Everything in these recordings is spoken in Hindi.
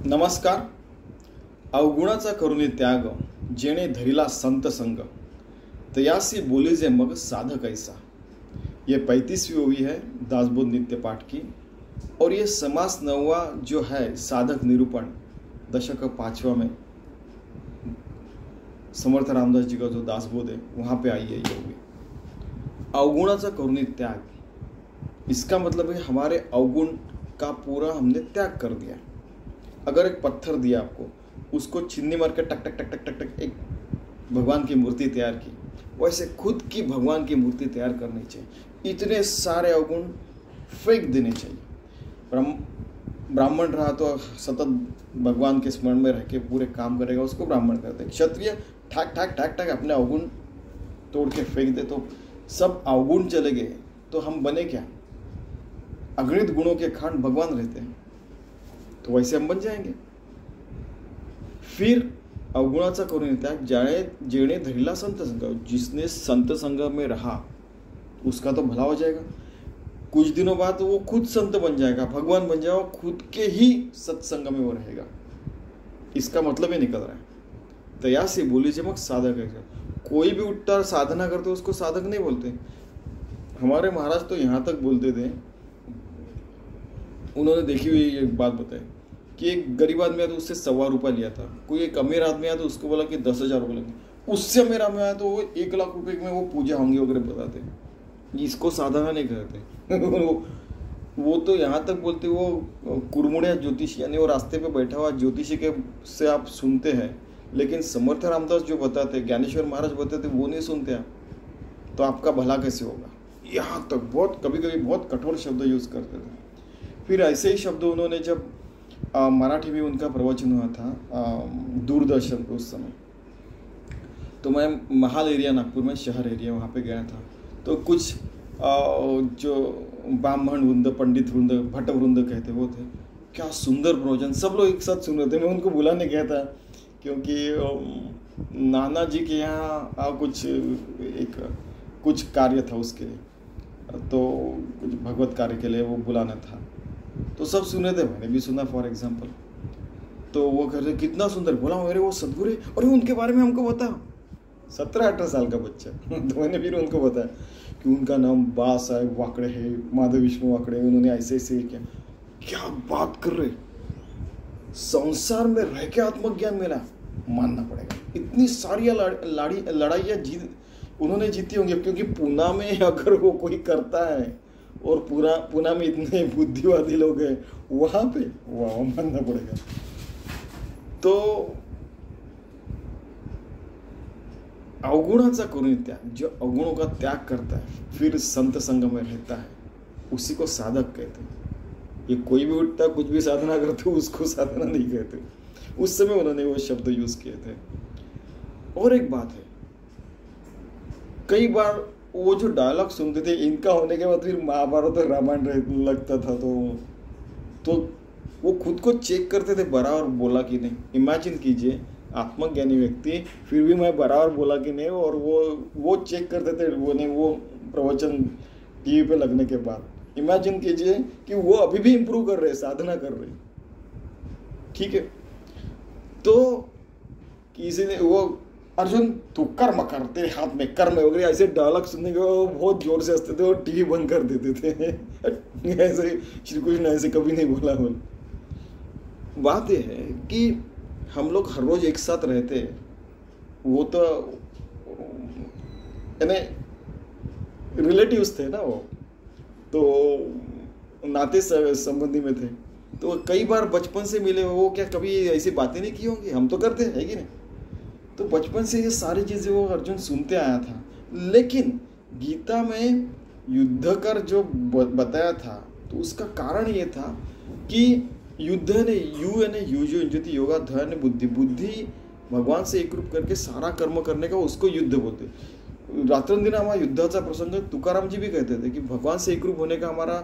नमस्कार. अवगुणाचा करुणी त्याग, जेणे धरिला संत संग, तयासी बोले जे मग साधक ऐसा. ये 35वीं ओवी है दासबोध नित्य पाठ की. और ये समास 9वां जो है साधक निरूपण दशक 5वां में समर्थ रामदास जी का जो दासबोध है वहाँ पे आई है ये ओवी. अवगुणाचा करुणी त्याग, इसका मतलब है हमारे अवगुण का पूरा हमने त्याग कर दिया. अगर एक पत्थर दिया आपको, उसको चिन्नी मार के टक टक टक टक टक टक एक भगवान की मूर्ति तैयार की, वैसे खुद की भगवान की मूर्ति तैयार करनी चाहिए. इतने सारे अवगुण फेंक देने चाहिए. ब्राह्मण रहा तो सतत भगवान के स्मरण में रह के पूरे काम करेगा, उसको ब्राह्मण कहते हैं. क्षत्रिय ठाक ठाक ठाक ठाक अपने अवगुण तोड़ के फेंक दे, तो सब अवगुण चले गए तो हम बने क्या? अगणित गुणों के खांड भगवान रहते हैं, तो वैसे हम बन जाएंगे. फिर अवगुणाचा करुणी त्याग, जेणे धरिला संत संग, जिसने संत संग में रहा उसका तो भला हो जाएगा. कुछ दिनों बाद वो खुद संत बन जाएगा, भगवान बन जाएगा, खुद के ही सत्संग में वो रहेगा. इसका मतलब ही निकल रहा है. तया से बोली जे मग साधक है. कोई भी उठता साधना करते उसको साधक नहीं बोलते. हमारे महाराज तो यहाँ तक बोलते थे, उन्होंने देखी हुई एक बात बताई कि एक गरीब आदमी आया तो उससे 125 रुपया लिया था. कोई एक अमीर आदमी आया तो उसको बोला कि 10,000 रुपये लगे. उससे अमीर आदमी आया तो वो 1 लाख रुपए में वो पूजा होंगी वगैरह बताते. इसको साधना नहीं करते. वो तो यहाँ तक बोलते, वो कुरमुड़िया ज्योतिषी यानी वो रास्ते पे बैठा हुआ ज्योतिषी के से आप सुनते हैं, लेकिन समर्थ रामदास जो बताते, ज्ञानेश्वर महाराज बताते, वो नहीं सुनते आप, तो आपका भला कैसे होगा? यहाँ तक बहुत कभी कभी बहुत कठोर शब्द यूज करते थे. फिर ऐसे ही शब्द उन्होंने जब मराठी में उनका प्रवचन हुआ था दूरदर्शन पे उस समय, तो मैं महाल एरिया, नागपुर में शहर एरिया, वहाँ पे गया था. तो कुछ जो ब्राह्मण वृंद, पंडित वृंद, भट्ट वृंद कहते वो थे. क्या सुंदर प्रवचन, सब लोग एक साथ सुन रहे थे. मैं उनको बुलाने गया था क्योंकि नाना जी के यहाँ कुछ कार्य था उसके लिए, तो कुछ भगवत कार्य के लिए वो बुलाना था. तो सब सुन रहे थे, मैंने भी सुना फॉर एग्जाम्पल. तो वो कह रहे कितना सुंदर बोला, अरे वो सदगुरु और उनके बारे में हमको बता. 17-18 साल का बच्चा. तो मैंने फिर उनको बताया कि उनका नाम बा साहेब वाकड़े है, माधव विष्णु वाकड़े, उन्होंने ऐसे ऐसे किया. क्या बात कर रहे, संसार में रह के आत्मज्ञान मिला, मानना पड़ेगा. इतनी सारी लड़ाइयाँ उन्होंने जीती होंगी, क्योंकि पूना में अगर वो कोई करता है और पूना में इतने बुद्धिवादी लोग हैं, वहाँ पे वाह मानना पड़ेगा. तो अवगुणाचा करुणी त्याग, जो अवगुणों का त्याग करता है फिर संत संग में रहता है, उसी को साधक कहते हैं. ये कोई भी उठता कुछ भी साधना करते उसको साधना नहीं कहते. उस समय उन्होंने वो शब्द यूज किए थे. और एक बात है, कई बार वो जो डायलॉग सुनते थे, इनका होने के बाद फिर महाभारत और रामायण लगता था, तो वो खुद को चेक करते थे बराबर बोला कि नहीं. इमेजिन कीजिए, आत्मज्ञानी व्यक्ति, फिर भी मैं बराबर बोला कि नहीं, और वो चेक करते थे वो प्रवचन टीवी पे लगने के बाद. इमेजिन कीजिए कि वो अभी भी इंप्रूव कर रहे, साधना कर रहे. ठीक है, तो किसी ने वो अर्जुन तू कर्म कर, तेरे हाथ में कर्म वगैरह ऐसे डायलॉग सुनने के बहुत जोर से हंसते थे और टीवी बंद कर देते थे. ऐसे श्री कृष्ण ऐसे कभी नहीं बोला. बात यह है कि हम लोग हर रोज एक साथ रहते, वो तो यानी रिलेटिव्स थे ना, वो तो नाते संबंधी में थे. तो कई बार बचपन से मिले, वो क्या कभी ऐसी बातें नहीं की होंगी? हम तो करते हैं, है कि नहीं? तो बचपन से ये सारी चीज़ें वो अर्जुन सुनते आया था. लेकिन गीता में युद्ध कर जो बताया था, तो उसका कारण ये था कि युद्ध ने युजो युजति योगा, ध्यान बुद्धि भगवान से एकरूप करके सारा कर्म करने का, उसको युद्ध बोलते. रात्रंदिन हमारा युद्धाचा प्रसंग तुकाराम जी भी कहते थे कि भगवान से एकरूप होने का हमारा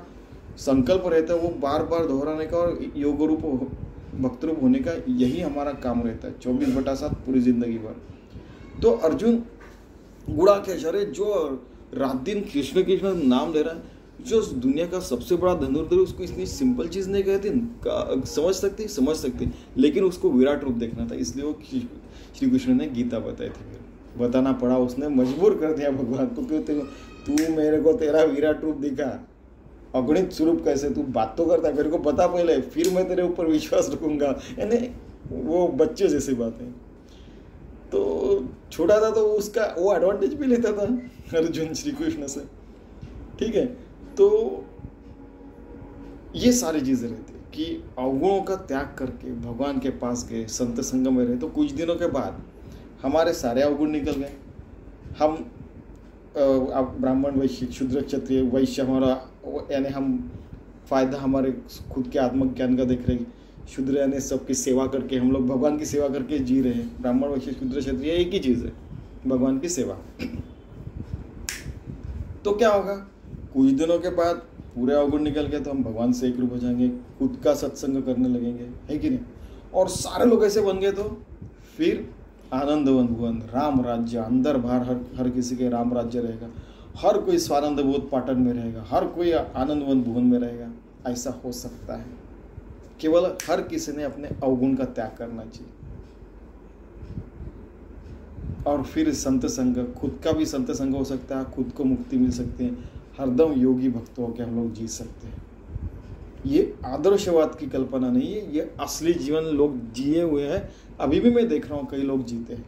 संकल्प रहता है, वो बार बार दोहराने का, और योग रूप भक्त रूप होने का यही हमारा काम रहता है 24/7 पूरी जिंदगी भर. तो अर्जुन गुड़ा के शरे जो रात दिन कृष्ण कृष्ण नाम ले रहा है, जो दुनिया का सबसे बड़ा धनुर्धर उसको इतनी सिंपल चीज नहीं कहती, समझ सकती, लेकिन उसको विराट रूप देखना था, इसलिए वो श्री कृष्ण ने गीता बताई थी। फिर बताना पड़ा, उसने मजबूर कर दिया भगवान को कि तू मेरे को तेरा विराट रूप दिखा, अगणित स्वरूप कैसे, तू बात तो करता, मेरे को पता पहले, फिर मैं तेरे ऊपर विश्वास रखूंगा। यानी वो बच्चे जैसी बात है। तो छोटा था तो उसका वो एडवांटेज भी लेता था अर्जुन श्री कृष्ण से, ठीक है। तो ये सारी चीजें रहती है कि अवगुणों का त्याग करके भगवान के पास गए, संत संग में रहे, तो कुछ दिनों के बाद हमारे सारे अवगुण निकल गए। हम ब्राह्मण, वैश्य, शूद्र, क्षत्रिय, वैश्य, हमारा यानी हम फायदा हमारे खुद के आत्मज्ञान का देख रहे हैं। शूद्र यानी सबकी सेवा करके, हम लोग भगवान की सेवा करके जी रहे हैं। ब्राह्मण, वैश्य, शूद्र, क्षत्रिय एक ही चीज है, भगवान की सेवा। तो क्या होगा, कुछ दिनों के बाद पूरे अवगुण निकल गए तो हम भगवान से एक रूप हो जाएंगे, खुद का सत्संग करने लगेंगे, है कि नहीं। और सारे लोग ऐसे बन गए तो फिर आनंदवन भुवन, राम राज्य, अंदर बाहर हर किसी के राम राज्य रहेगा, हर कोई स्वानंद बोध पाटन में रहेगा, हर कोई आनंदवन भुवन में रहेगा। ऐसा हो सकता है, केवल हर किसी ने अपने अवगुण का त्याग करना चाहिए। और फिर संत संग, खुद का भी संत संग हो सकता है, खुद को मुक्ति मिल सकती है, हरदम योगी भक्त होकर हम लोग जी सकते हैं। ये आदर्शवाद की कल्पना नहीं है, ये असली जीवन लोग जिए हुए हैं। अभी भी मैं देख रहा हूँ कई लोग जीते हैं,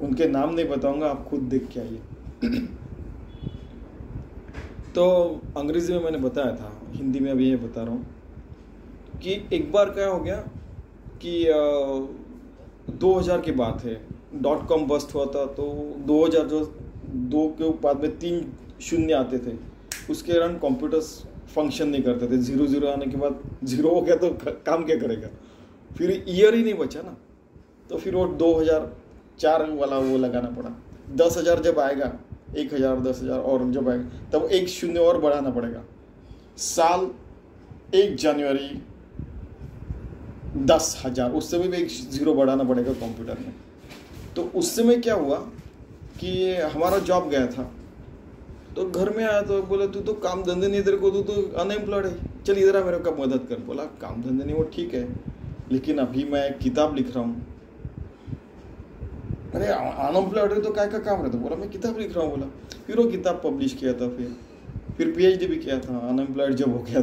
उनके नाम नहीं बताऊंगा, आप खुद देख के आइए। तो अंग्रेजी में मैंने बताया था, हिंदी में अभी ये बता रहा हूँ कि एक बार क्या हो गया कि 2000 की बात है, .com बस्ट हुआ था। तो 2000 जो 2 के बाद में 3 शून्य आते थे, उसके दौरान कंप्यूटर्स फंक्शन नहीं करते थे। 00 आने के बाद 0 हो गया तो काम क्या करेगा, फिर ईयर ही नहीं बचा ना। तो फिर वो 2004 वाला वो लगाना पड़ा। 10,000 जब आएगा, 1,000, 10,000 और जब आएगा तब एक शून्य और बढ़ाना पड़ेगा। साल 1 जनवरी 10,000, उस समय भी एक 0 बढ़ाना पड़ेगा कंप्यूटर में। तो उस समय क्या हुआ कि हमारा जॉब गया था, तो घर में आया तो बोला तू तो काम धंधे नहीं, तेरे को तू तो अनएम्प्लॉयड है, चल इधर आ मेरे को मदद कर। बोला काम धंधे नहीं, वो ठीक है, लेकिन अभी मैं एक किताब लिख रहा हूँ। अरे अनएम्प्लॉयड है तो क्या काम रहता। बोला मैं किताब लिख रहा हूँ। बोला फिर वो किताब पब्लिश किया था, फिर PhD भी किया था। अनएम्प्लॉयड जब हो गया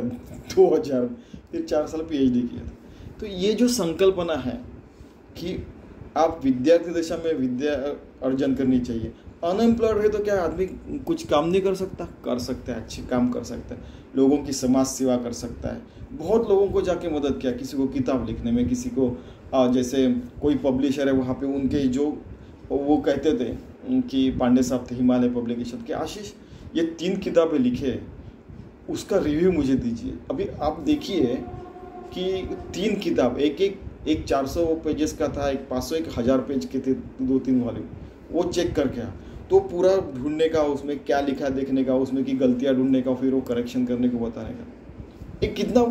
2000, फिर 4 साल PhD किया था। तो ये जो संकल्पना है कि आप विद्यार्थी दशा में विद्या अर्जन करनी चाहिए। अनएम्प्लॉयड है तो क्या आदमी कुछ काम नहीं कर सकता? कर सकता है, अच्छे काम कर सकता है, लोगों की समाज सेवा कर सकता है। बहुत लोगों को जाके मदद किया, किसी को किताब लिखने में, किसी को जैसे कोई पब्लिशर है वहाँ पे उनके जो वो कहते थे कि पांडे साहब थे हिमालय पब्लिकेशन के, आशीष ये 3 किताबें लिखे, उसका रिव्यू मुझे दीजिए। अभी आप देखिए कि 3 किताब, एक 400 पेजेस का था, एक 500, एक 1000 पेज के थे, 2-3 वाले, वो चेक करके तो पूरा ढूंढने का, उसमें क्या लिखा है देखने का, उसमें की गलतियां ढूंढने का, फिर वो करेक्शन करने को बताने का। एक कितना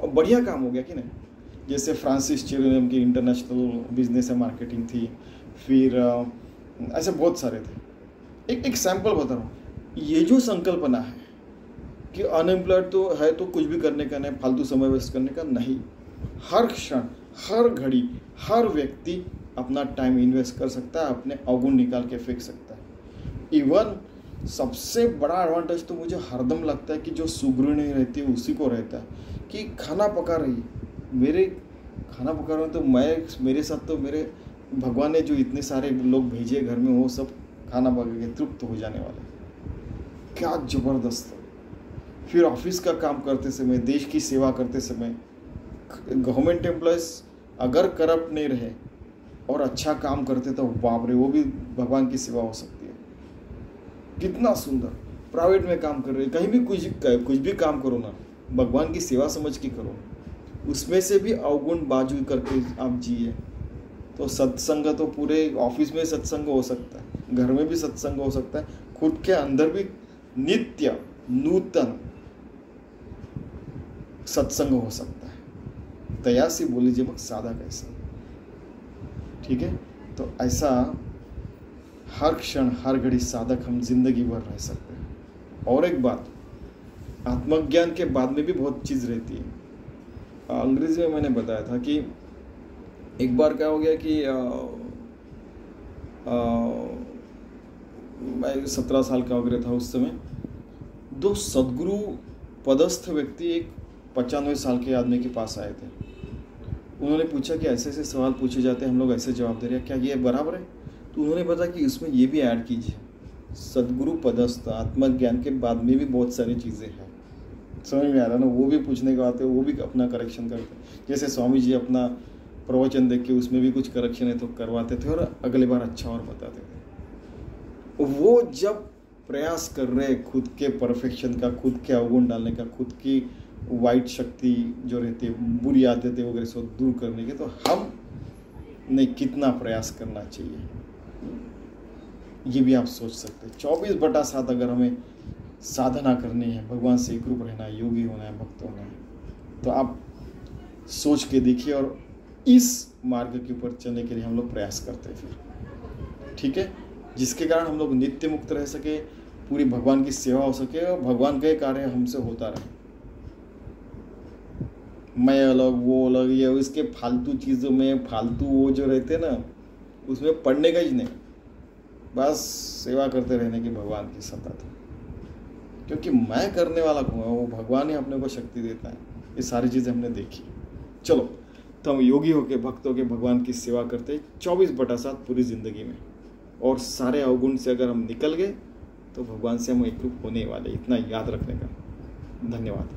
बढ़िया काम हो गया कि नहीं। जैसे फ्रांसिस चिरियम की इंटरनेशनल बिजनेस एंड मार्केटिंग थी, फिर ऐसे बहुत सारे थे। एक सैंपल बता रहा हूँ। ये जो संकल्पना है कि अनएम्प्लॉयड तो है तो कुछ भी करने का नहीं, फालतू समय वेस्ट करने का नहीं, हर क्षण, हर घड़ी, हर व्यक्ति अपना टाइम इन्वेस्ट कर सकता है, अपने अवगुण निकाल के फेंक सकता है। इवन सबसे बड़ा एडवांटेज तो मुझे हरदम लगता है कि जो सुगृहिणी रहती है उसी को रहता है कि खाना पका रही, खाना पका रहे तो मेरे साथ तो मेरे भगवान ने जो इतने सारे लोग भेजे घर में, वो सब खाना पका के तृप्त हो जाने वाले, क्या जबरदस्त। फिर ऑफिस का काम करते समय, देश की सेवा करते समय, गवर्नमेंट एम्प्लॉयज़ अगर करप्ट नहीं रहे और अच्छा काम करते तो बाप रे, वो भी भगवान की सेवा हो सकती है। कितना सुंदर। प्राइवेट में काम कर रहे, कहीं भी कुछ भी काम करो ना, भगवान की सेवा समझ के करो, उसमें से भी अवगुण बाजू करके आप जिए। तो सत्संग तो पूरे ऑफिस में सत्संग हो सकता है, घर में भी सत्संग हो सकता है, खुद के अंदर भी नित्य नूतन सत्संग हो सकता है। तयासी बोल लीजिए, मत सादा कैसा, ठीक है। तो ऐसा हर क्षण, हर घड़ी साधक हम जिंदगी भर रह सकते हैं। और एक बात, आत्मज्ञान के बाद में भी बहुत चीज़ रहती है। अंग्रेजी में मैंने बताया था कि एक बार क्या हो गया कि मैं 17 साल का हो गया था उस समय। दो सदगुरु पदस्थ व्यक्ति एक 95 साल के आदमी के पास आए थे। उन्होंने पूछा कि ऐसे ऐसे सवाल पूछे जाते हैं, हम लोग ऐसे जवाब दे रहे हैं, क्या ये बराबर है? तो उन्होंने बताया कि इसमें ये भी ऐड कीजिए, सदगुरु पदस्थ आत्मज्ञान के बाद में भी बहुत सारी चीज़ें हैं। समझ में आ रहा ना? वो भी पूछने को आते हैं, वो भी अपना करेक्शन करते हैं। जैसे स्वामी जी अपना प्रवचन देख के उसमें भी कुछ करेक्शन है तो करवाते थे और अगली बार अच्छा और बताते थे। वो जब प्रयास कर रहे खुद के परफेक्शन का, खुद के अवगुण डालने का, खुद की वाइट शक्ति जो रहती है, बुरी आदतें वगैरह से दूर करने के, तो हम ने कितना प्रयास करना चाहिए ये भी आप सोच सकते हैं। 24/7 अगर हमें साधना करनी है, भगवान से एकरूप रहना है, योगी होना है, भक्त होना है, तो आप सोच के देखिए और इस मार्ग के ऊपर चलने के लिए हम लोग प्रयास करते हैं फिर, ठीक है, जिसके कारण हम लोग नित्य मुक्त रह सके, पूरी भगवान की सेवा हो सके और भगवान का कार्य हमसे होता रहे। मैं अलग, वो अलग, ये इसके फालतू चीज़ों में, फालतू वो जो रहते हैं ना, उसमें पढ़ने का ही नहीं, बस सेवा करते रहने की भगवान की सतत। क्योंकि मैं करने वाला हूँ, वो भगवान ही अपने को शक्ति देता है। ये सारी चीज़ें हमने देखी। चलो, तो हम योगी होके, भक्त होके भगवान की सेवा करते 24/7 पूरी ज़िंदगी में, और सारे अवगुण से अगर हम निकल गए तो भगवान से हम एकरूप होने वाले। इतना याद रखने का। धन्यवाद।